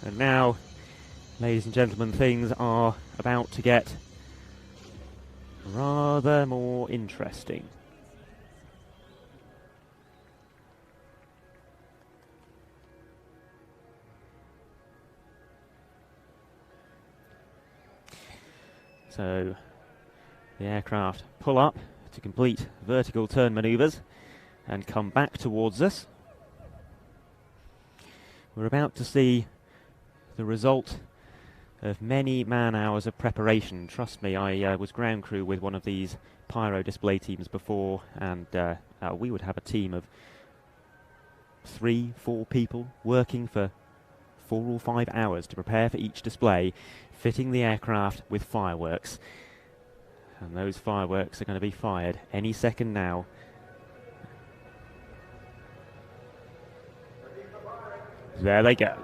And now, ladies and gentlemen, things are about to get rather more interesting. So, the aircraft pull up to complete vertical turn manoeuvres and come back towards us. We're about to see the result of many man-hours of preparation. Trust me, I was ground crew with one of these pyro display teams before, and we would have a team of 3-4 people working for 4 or 5 hours to prepare for each display, fitting the aircraft with fireworks. And those fireworks are going to be fired any second now. There they go.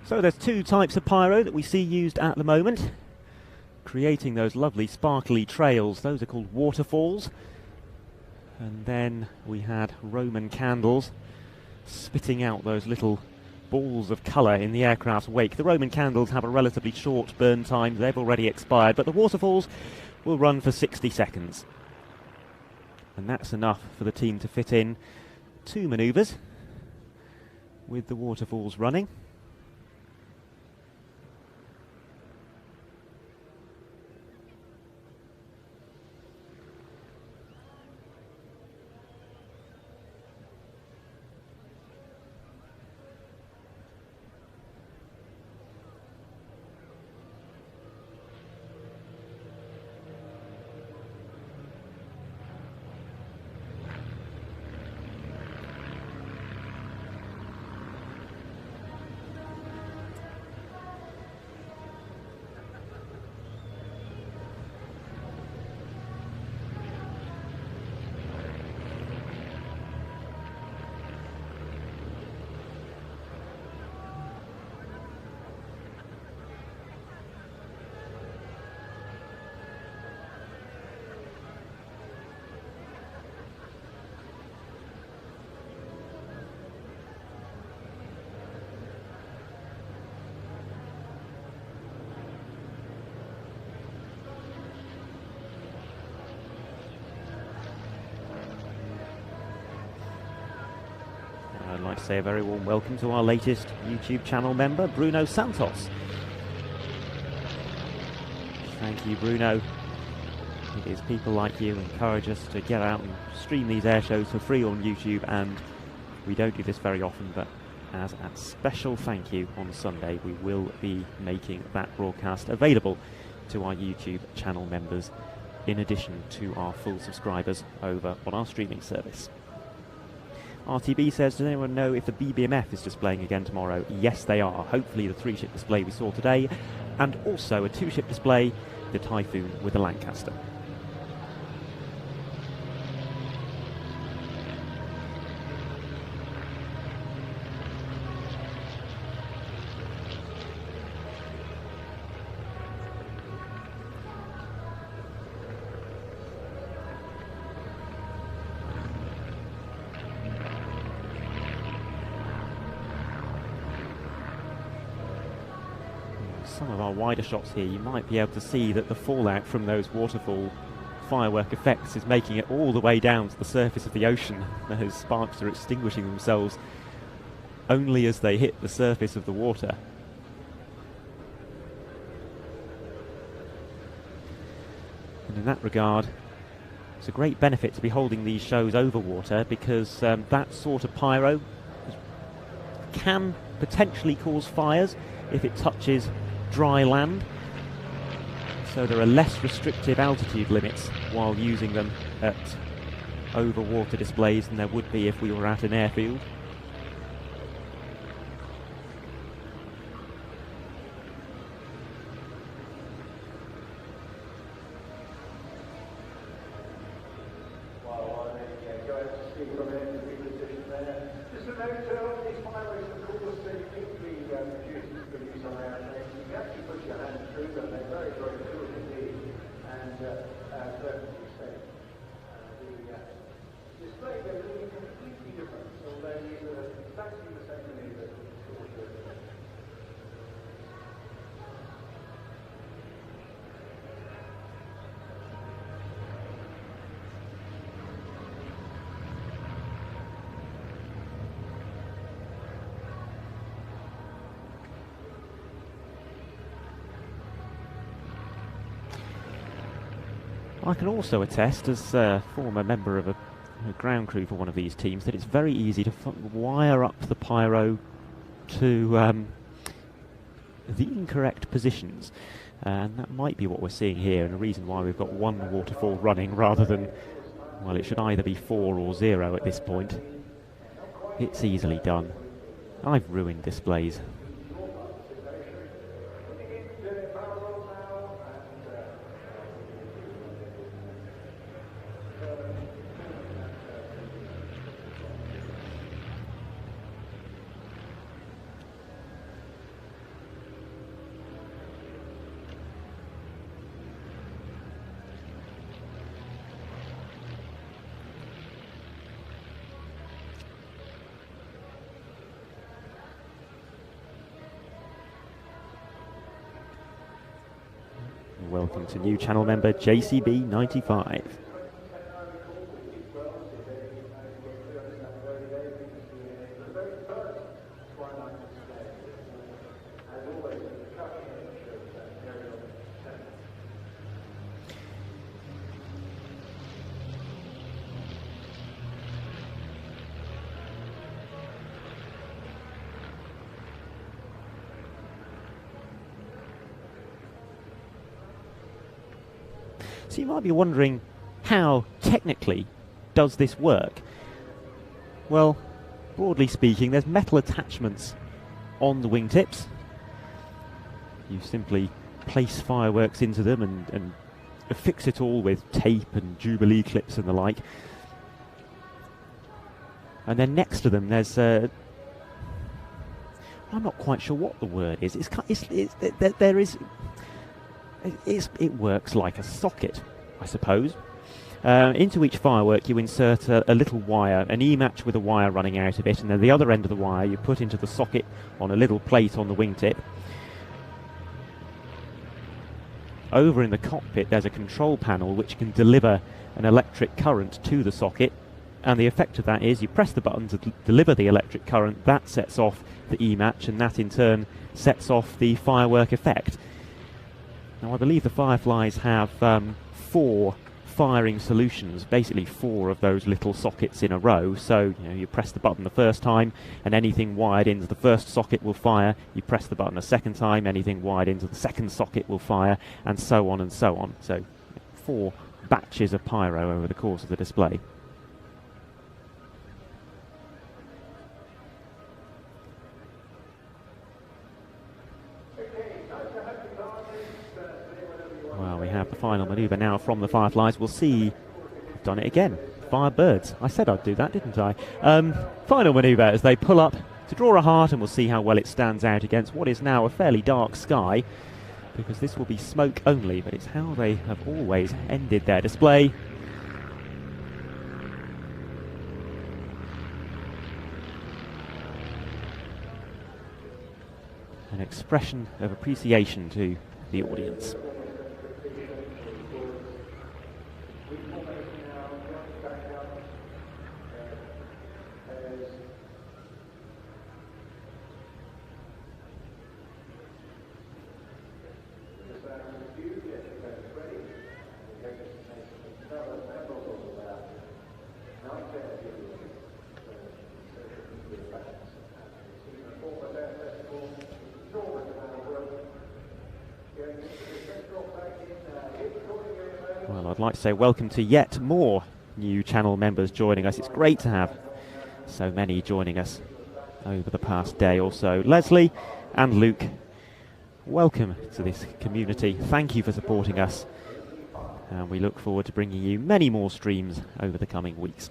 So there's 2 types of pyro that we see used at the moment, creating those lovely sparkly trails. Those are called waterfalls. And then we had Roman candles spitting out those little balls of colour in the aircraft's wake. The Roman candles have a relatively short burn time. They've already expired, but the waterfalls will run for 60 seconds. And that's enough for the team to fit in 2 manoeuvres with the waterfalls running. I'd like to say a very warm welcome to our latest YouTube channel member, Bruno Santos. Thank you, Bruno. It is people like you who encourage us to get out and stream these air shows for free on YouTube, and we don't do this very often, but as a special thank you on Sunday, we will be making that broadcast available to our YouTube channel members, in addition to our full subscribers over on our streaming service. RTB says, does anyone know if the BBMF is displaying again tomorrow? Yes, they are. Hopefully the 3-ship display we saw today, and also a 2-ship display, the Typhoon with the Lancaster. Some of our wider shots here, you might be able to see that the fallout from those waterfall firework effects is making it all the way down to the surface of the ocean. Those sparks are extinguishing themselves only as they hit the surface of the water. And in that regard, it's a great benefit to be holding these shows over water, because that sort of pyro can potentially cause fires if it touches dry land, so there are less restrictive altitude limits while using them at over water displays than there would be if we were at an airfield. These fireworks, of course, they typically produced for use on airplanes. We actually I can also attest, as a former member of a ground crew for one of these teams, that it's very easy to wire up the pyro to the incorrect positions. And that might be what we're seeing here, and a reason why we've got one waterfall running rather than, well, it should either be 4 or 0 at this point. It's easily done. I've ruined displays. Welcome to new channel member JCB95. So you might be wondering, how technically does this work? Well, broadly speaking, there's metal attachments on the wingtips. You simply place fireworks into them and affix it all with tape and Jubilee clips and the like. And then next to them there's I'm not quite sure what the word is. It works like a socket, I suppose. Into each firework you insert a little wire, an E-match with a wire running out of it, and then the other end of the wire you put into the socket on a little plate on the wingtip. Over in the cockpit there's a control panel which can deliver an electric current to the socket, and the effect of that is you press the button to deliver the electric current, that sets off the E-match, and that in turn sets off the firework effect. Now I believe the Fireflies have 4 firing solutions, basically 4 of those little sockets in a row. So you press the button the first time and anything wired into the first socket will fire. You press the button a second time, anything wired into the second socket will fire, and so on and so on. So 4 batches of pyro over the course of the display. Well, we have the final manoeuvre now from the Fireflies. We'll see. I've done it again. Firebirds. I said I'd do that, didn't I? Final manoeuvre as they pull up to draw a heart, and we'll see how well it stands out against what is now a fairly dark sky, because this will be smoke only, but it's how they have always ended their display. An expression of appreciation to the audience. Well, I'd like to say welcome to yet more new channel members joining us. It's great to have so many joining us over the past day or so. Leslie and Luke, welcome to this community. Thank you for supporting us, and we look forward to bringing you many more streams over the coming weeks.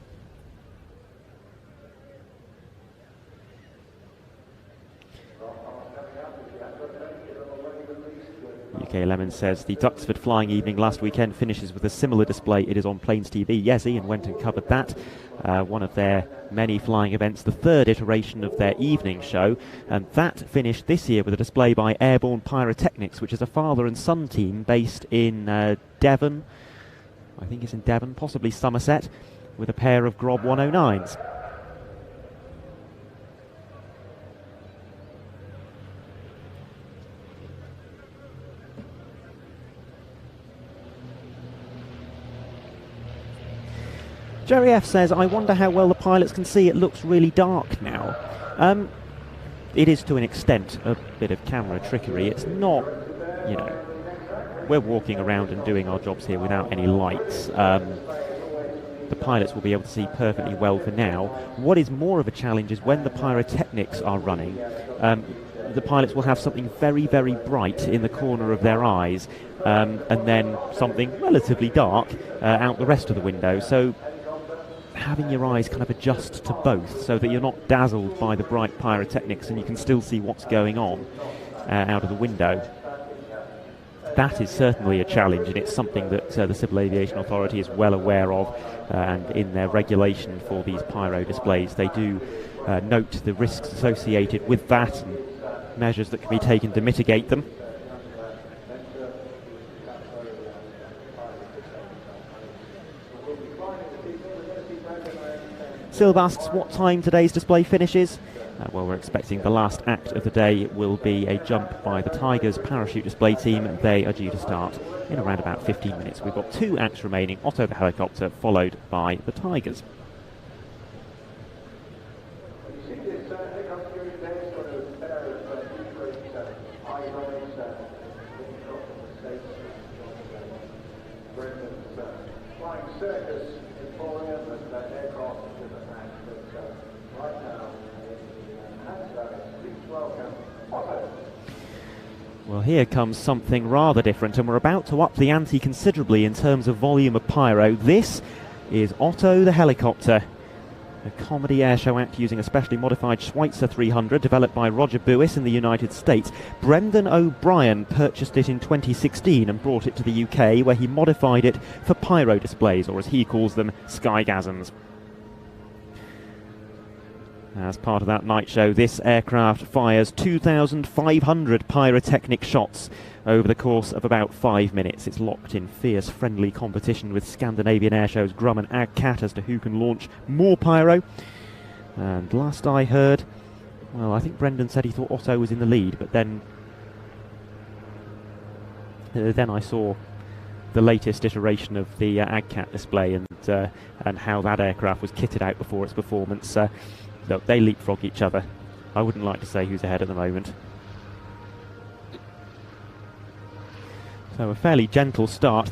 UK Lemon says the Duxford Flying Evening last weekend finishes with a similar display. It is on PlanesTV. Yes, Ian went and covered that. One of their many flying events, the 3rd iteration of their evening show, and that finished this year with a display by Airborne Pyrotechnics, which is a father and son team based in Devon. I think it's in Devon, possibly Somerset, with a pair of Grob 109s. Jerry F says, I wonder how well the pilots can see. It looks really dark now. It is to an extent a bit of camera trickery. It's not, you know, we're walking around and doing our jobs here without any lights. The pilots will be able to see perfectly well for now. What is more of a challenge is when the pyrotechnics are running, the pilots will have something very, very bright in the corner of their eyes, and then something relatively dark out the rest of the window. So having your eyes kind of adjust to both so that you're not dazzled by the bright pyrotechnics and you can still see what's going on out of the window. That is certainly a challenge, and it's something that the Civil Aviation Authority is well aware of, and in their regulation for these pyro displays they do note the risks associated with that and measures that can be taken to mitigate them. Silva asks what time today's display finishes. Well, we're expecting the last act of the day will be a jump by the Tigers parachute display team. They are due to start in around about 15 minutes. We've got 2 acts remaining, Otto the helicopter followed by the Tigers. Well, here comes something rather different, and we're about to up the ante considerably in terms of volume of pyro. This is Otto the helicopter, a comedy airshow act using a specially modified Schweitzer 300 developed by Roger Buis in the United States. Brendan O'Brien purchased it in 2016 and brought it to the UK, where he modified it for pyro displays, or as he calls them, skygasms. As part of that night show, this aircraft fires 2,500 pyrotechnic shots over the course of about 5 minutes. It's locked in fierce friendly competition with Scandinavian airshows Grum and AgCat as to who can launch more pyro. And last I heard, well, I think Brendan said he thought Otto was in the lead, but then I saw the latest iteration of the AgCat display and how that aircraft was kitted out before its performance. Look, they leapfrog each other. I wouldn't like to say who's ahead at the moment. So a fairly gentle start.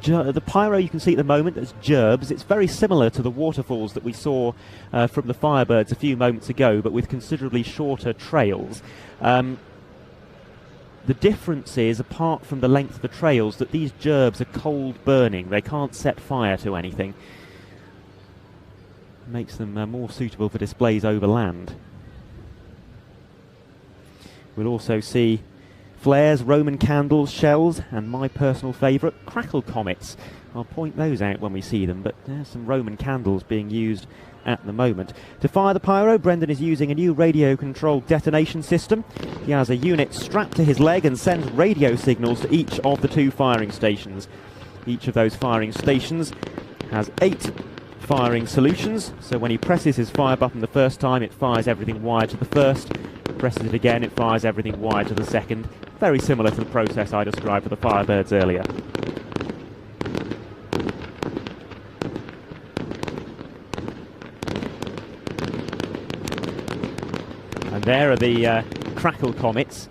The pyro you can see at the moment as gerbs. It's very similar to the waterfalls that we saw from the Firebirds a few moments ago, but with considerably shorter trails. The difference is, apart from the length of the trails, that these gerbs are cold burning. They can't set fire to anything. Makes them more suitable for displays over land. We'll also see flares, Roman candles, shells, and my personal favourite, crackle comets. I'll point those out when we see them, but there's some Roman candles being used at the moment. To fire the pyro, Brendan is using a new radio-controlled detonation system. He has a unit strapped to his leg and sends radio signals to each of the 2 firing stations. Each of those firing stations has 8 firing solutions, so when he presses his fire button the first time, it fires everything wired to the first. Presses it again, it fires everything wired to the second. Very similar to the process I described for the Firebirds earlier. And there are the crackle comets.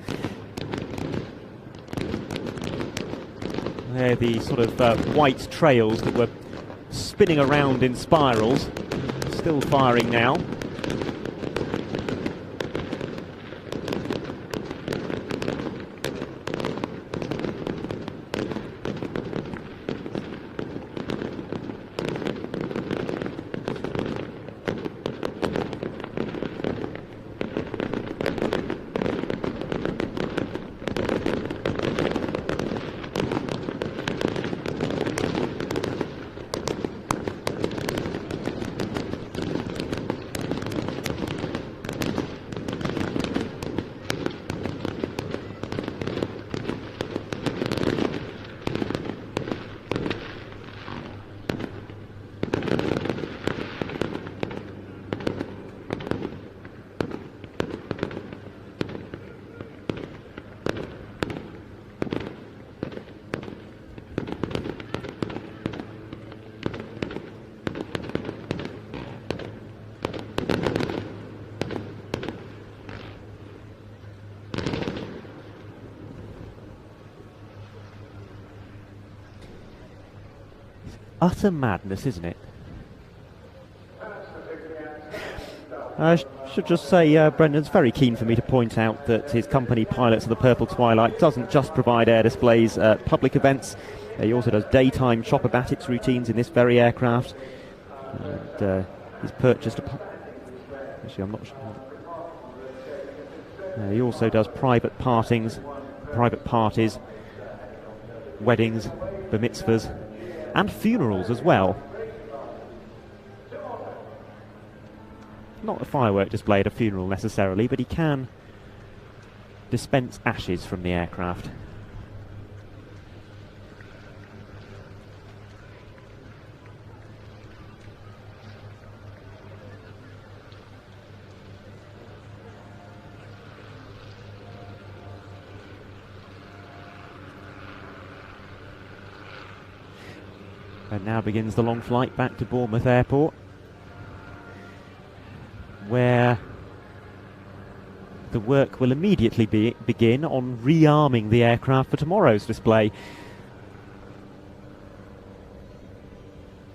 They're the sort of white trails that were spinning around in spirals. Still firing now. Utter madness, isn't it? I should just say Brendan's very keen for me to point out that his company, Pilots of the Purple Twilight, doesn't just provide air displays at public events. He also does daytime chopperbatics routines in this very aircraft. And he's purchased a... Actually, I'm not sure. He also does private parties, weddings, bar mitzvahs, and funerals as well. Not a firework display at a funeral necessarily, but he can dispense ashes from the aircraft. And now begins the long flight back to Bournemouth Airport, where the work will immediately begin on rearming the aircraft for tomorrow's display.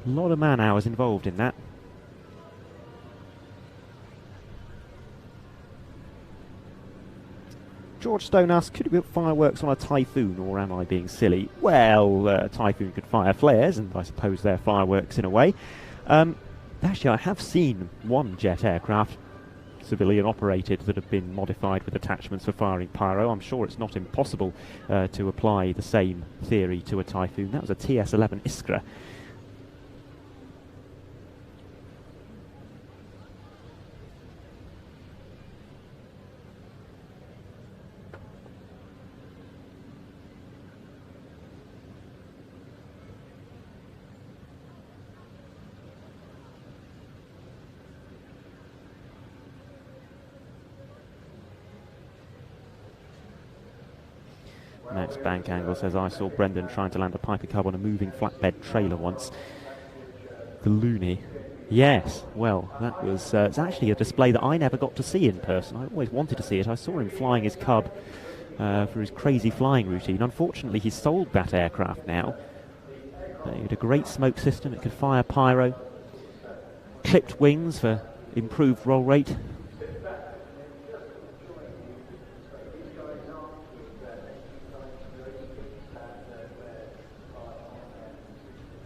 A lot of man hours involved in that. George Stone asks, could you put fireworks on a Typhoon, or am I being silly? Well, a Typhoon could fire flares, and I suppose they're fireworks in a way. Actually, I have seen one jet aircraft, civilian operated, that have been modified with attachments for firing pyro. I'm sure it's not impossible to apply the same theory to a Typhoon. That was a TS-11 Iskra. Max Bank Angle says, I saw Brendan trying to land a Piper Cub on a moving flatbed trailer once. The loony. Yes, well, that was it's actually a display that I never got to see in person. I always wanted to see it. I saw him flying his Cub for his crazy flying routine. Unfortunately, he's sold that aircraft now. It had a great smoke system. It could fire pyro. Clipped wings for improved roll rate.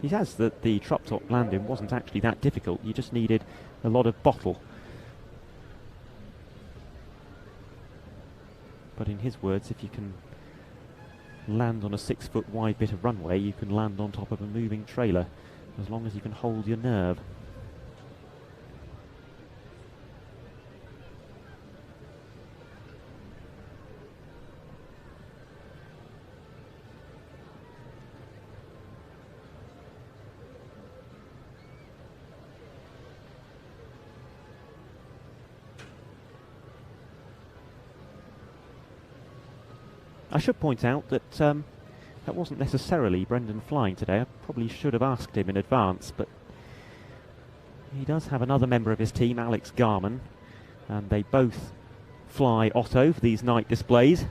He says that the drop-top landing wasn't actually that difficult. You just needed a lot of bottle. But in his words, if you can land on a 6-foot wide bit of runway, you can land on top of a moving trailer, as long as you can hold your nerve. I should point out that that wasn't necessarily Brendan flying today. I probably should have asked him in advance, but he does have another member of his team, Alex Garman, and they both fly Otto for these night displays.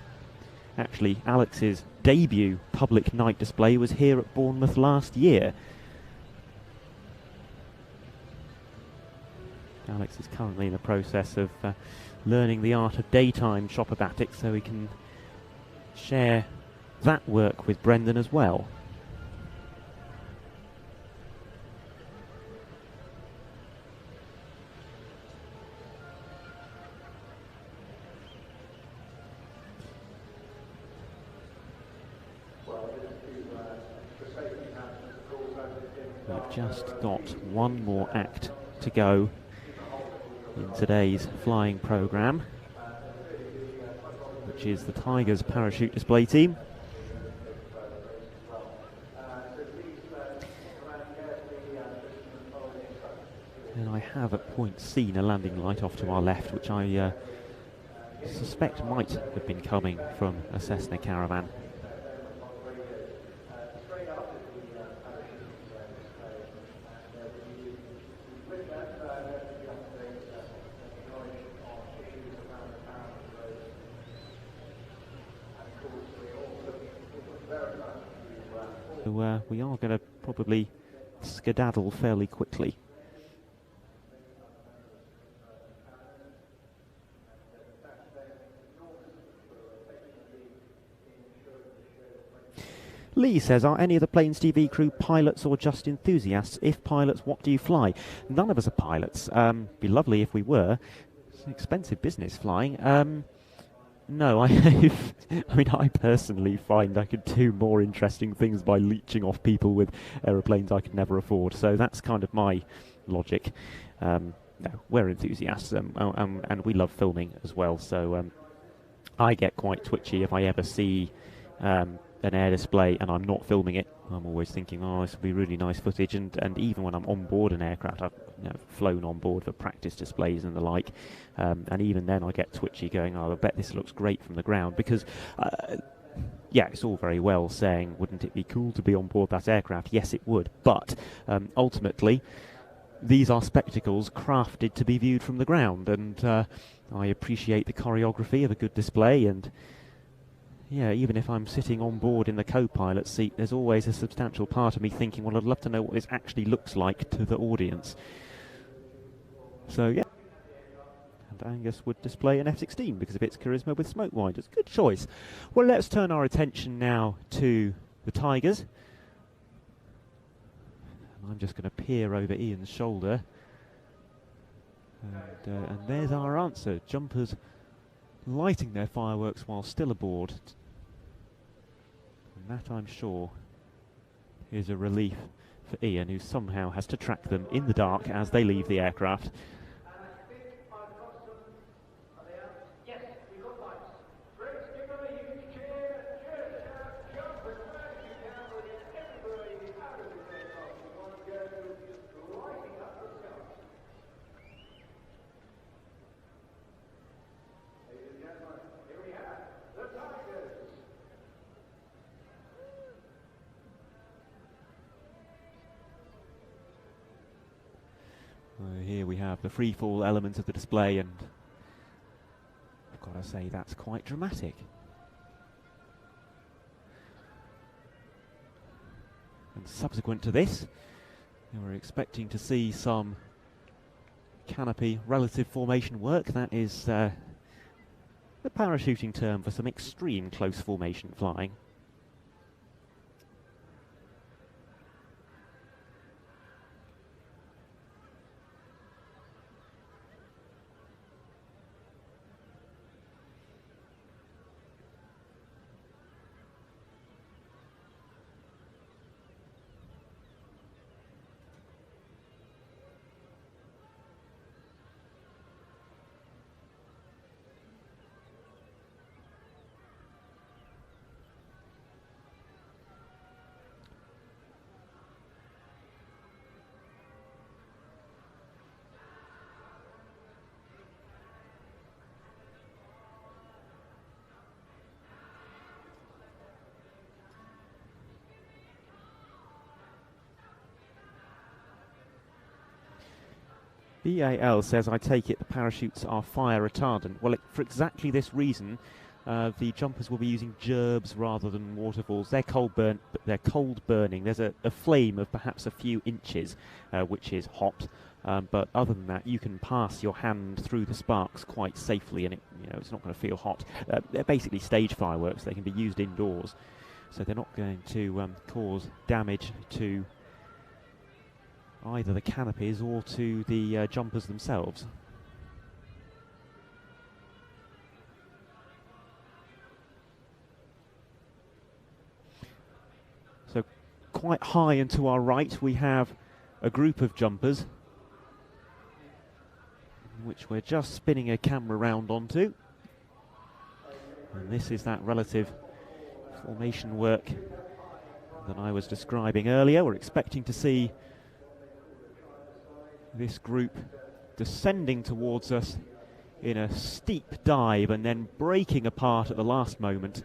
Actually, Alex's debut public night display was here at Bournemouth last year. Alex is currently in the process of learning the art of daytime chopperbatics, so he can share that work with Brendan as well. We've just got one more act to go in today's flying programme, which is the Tigers parachute display team. And I have at point seen a landing light off to our left, which I suspect might have been coming from a Cessna Caravan. So we are going to probably skedaddle fairly quickly. Lee says, are any of the PlanesTV crew pilots or just enthusiasts? If pilots, what do you fly? None of us are pilots. Be lovely if we were. It's an expensive business, flying. No, I personally find I could do more interesting things by leeching off people with aeroplanes I could never afford. So that's kind of my logic. No, we're enthusiasts, and we love filming as well. So I get quite twitchy if I ever see an air display and I'm not filming it. I'm always thinking, oh, this would be really nice footage. And even when I'm on board an aircraft, I've flown on board for practice displays and the like, and even then I get twitchy going, oh, I bet this looks great from the ground, because yeah, it's all very well saying, wouldn't it be cool to be on board that aircraft? Yes, it would, but ultimately these are spectacles crafted to be viewed from the ground, and I appreciate the choreography of a good display. And yeah, even if I'm sitting on board in the co-pilot seat, there's always a substantial part of me thinking, well, I'd love to know what this actually looks like to the audience. So yeah, and Angus would display an F-16 because of its charisma with smoke winders. Good choice. Well, let's turn our attention now to the Tigers. And I'm just going to peer over Ian's shoulder. And there's our answer. Jumpers lighting their fireworks while still aboard. And that, I'm sure, is a relief for Ian, who somehow has to track them in the dark as they leave the aircraft. Here we have the free-fall element of the display, and I've got to say that's quite dramatic. And subsequent to this, we're expecting to see some canopy relative formation work. That is the parachuting term for some extreme close formation flying. EAL says, I take it the parachutes are fire retardant. Well, for exactly this reason, the jumpers will be using gerbs rather than waterfalls. They're cold burning. There's a flame of perhaps a few inches, which is hot. But other than that, you can pass your hand through the sparks quite safely, and it's not going to feel hot. They're basically stage fireworks. They can be used indoors, so they're not going to cause damage to either the canopies or to the jumpers themselves. So quite high and to our right we have a group of jumpers, which we're just spinning a camera round onto. And this is that relative formation work that I was describing earlier. We're expecting to see this group descending towards us in a steep dive and then breaking apart at the last moment.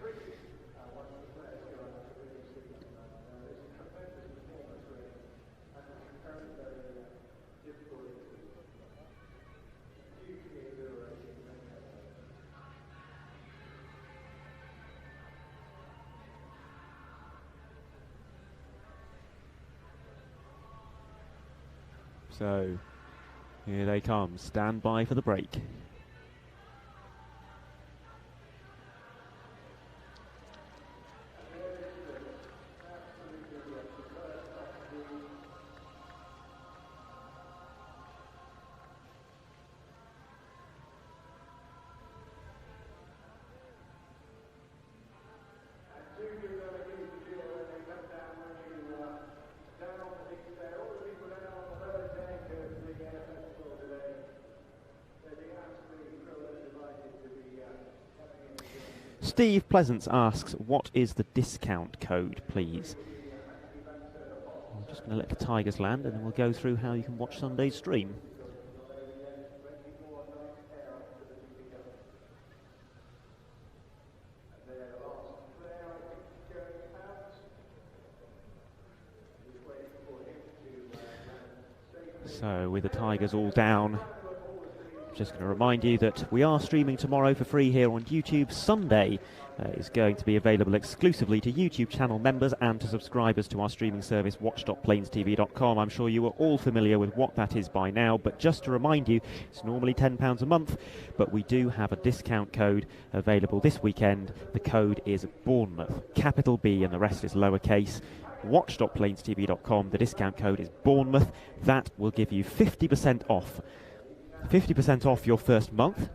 So here they come. Stand by for the break. Steve Pleasance asks, what is the discount code, please? I'm just going to let the Tigers land and then we'll go through how you can watch Sunday's stream. So with the Tigers all down, just going to remind you that we are streaming tomorrow for free here on YouTube. Sunday is going to be available exclusively to YouTube channel members and to subscribers to our streaming service watch.planestv.com. I'm sure you are all familiar with what that is by now, but just to remind you, it's normally £10 a month, but we do have a discount code available this weekend. The code is Bournemouth, capital B, and the rest is lowercase. Watch.planestv.com. The discount code is Bournemouth. That will give you 50% off. 50% off your first month